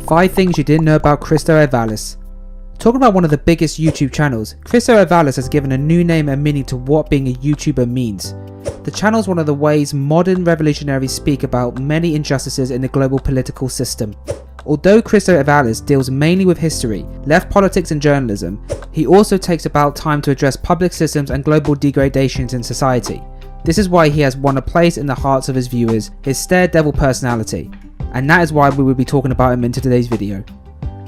5 things you didn't know about Christo Aivalis. Talking about one of the biggest YouTube channels, Christo Aivalis has given a new name and meaning to what being a YouTuber means. The channel is one of the ways modern revolutionaries speak about many injustices in the global political system. Although Christo Aivalis deals mainly with history, left politics and journalism, he also takes about time to address public systems and global degradations in society. This is why he has won a place in the hearts of his viewers, his daredevil personality. And that is why we will be talking about him in today's video.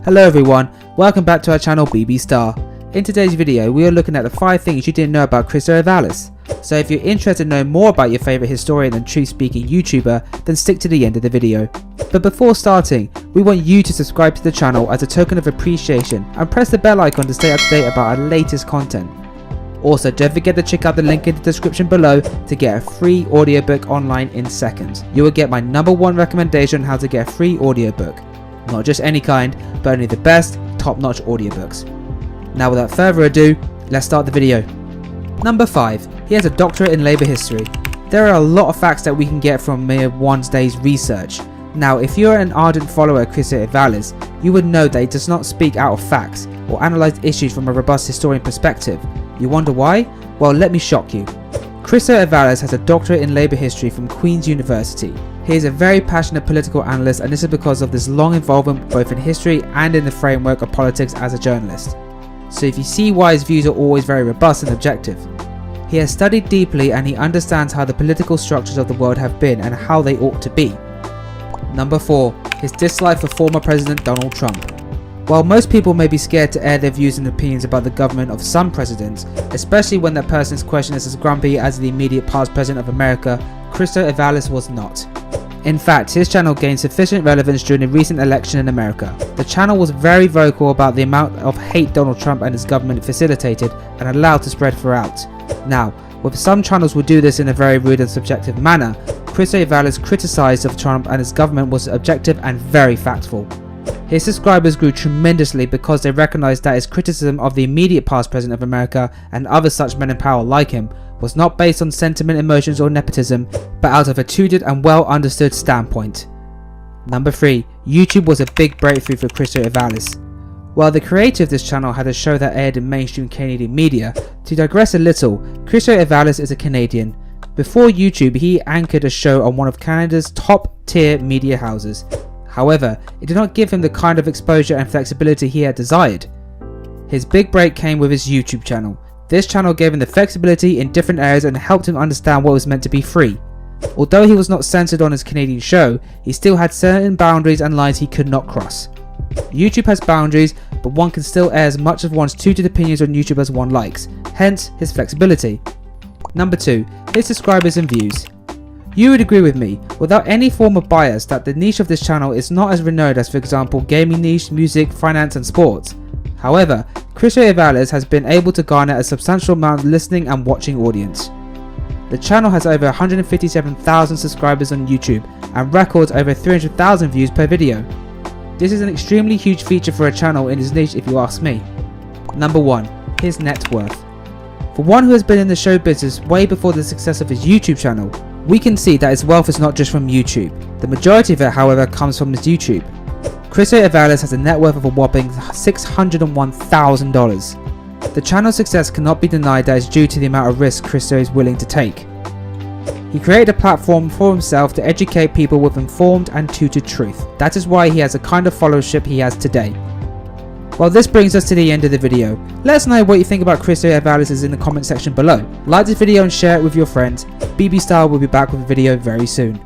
Hello everyone, welcome back to our channel BB Star. In today's video we are looking at the 5 things you didn't know about Christo Aivalis. So if you're interested to know more about your favourite historian and truth-speaking YouTuber, then stick to the end of the video. But before starting, we want you to subscribe to the channel as a token of appreciation and press the bell icon to stay up to date about our latest content. Also, don't forget to check out the link in the description below to get a free audiobook online in seconds. You will get my #1 recommendation on how to get a free audiobook. Not just any kind, but only the best, top-notch audiobooks. Now without further ado, let's start the video. Number 5. He has a doctorate in labour history. There are a lot of facts that we can get from mere one day's research. Now if you're an ardent follower of Christo Aivalis, you would know that he does not speak out of facts or analyse issues from a robust historian perspective. You wonder why? Well, let me shock you. Christo Aivalis has a doctorate in labour history from Queen's University. He is a very passionate political analyst, and this is because of this long involvement both in history and in the framework of politics as a journalist. So if you see why his views are always very robust and objective. He has studied deeply and he understands how the political structures of the world have been and how they ought to be. Number 4. His dislike for former President Donald Trump. While most people may be scared to air their views and opinions about the government of some presidents, especially when that person is questioned as grumpy as the immediate past president of America, Christo Aivalis was not. In fact, his channel gained sufficient relevance during the recent election in America. The channel was very vocal about the amount of hate Donald Trump and his government facilitated and allowed to spread throughout. Now, with some channels will do this in a very rude and subjective manner, Christo Aivalis' criticised of Trump and his government was objective and very factful. His subscribers grew tremendously because they recognised that his criticism of the immediate past president of America and other such men in power like him was not based on sentiment, emotions or nepotism, but out of a tutored and well understood standpoint. Number 3. YouTube was a big breakthrough for Christo Aivalis. While the creator of this channel had a show that aired in mainstream Canadian media, to digress a little, Christo Aivalis is a Canadian. Before YouTube, he anchored a show on one of Canada's top tier media houses. However, it did not give him the kind of exposure and flexibility he had desired. His big break came with his YouTube channel. This channel gave him the flexibility in different areas and helped him understand what was meant to be free. Although he was not censored on his Canadian show, he still had certain boundaries and lines he could not cross. YouTube has boundaries, but one can still air as much of one's tutored opinions on YouTube as one likes, hence his flexibility. Number 2. His subscribers and views. You would agree with me, without any form of bias, that the niche of this channel is not as renowned as, for example, gaming niche, music, finance and sports. However, Christo Aivalis has been able to garner a substantial amount of listening and watching audience. The channel has over 157,000 subscribers on YouTube and records over 300,000 views per video. This is an extremely huge feature for a channel in his niche if you ask me. Number 1. His net worth. For one who has been in the show business way before the success of his YouTube channel, we can see that his wealth is not just from YouTube. The majority of it, however, comes from his YouTube. Christo Aivalis has a net worth of a whopping $601,000. The channel's success cannot be denied that is due to the amount of risk Christo is willing to take. He created a platform for himself to educate people with informed and tutored truth. That is why he has the kind of followership he has today. Well, this brings us to the end of the video. Let us know what you think about Christo Aivalis in the comment section below. Like this video and share it with your friends. BB Star will be back with a video very soon.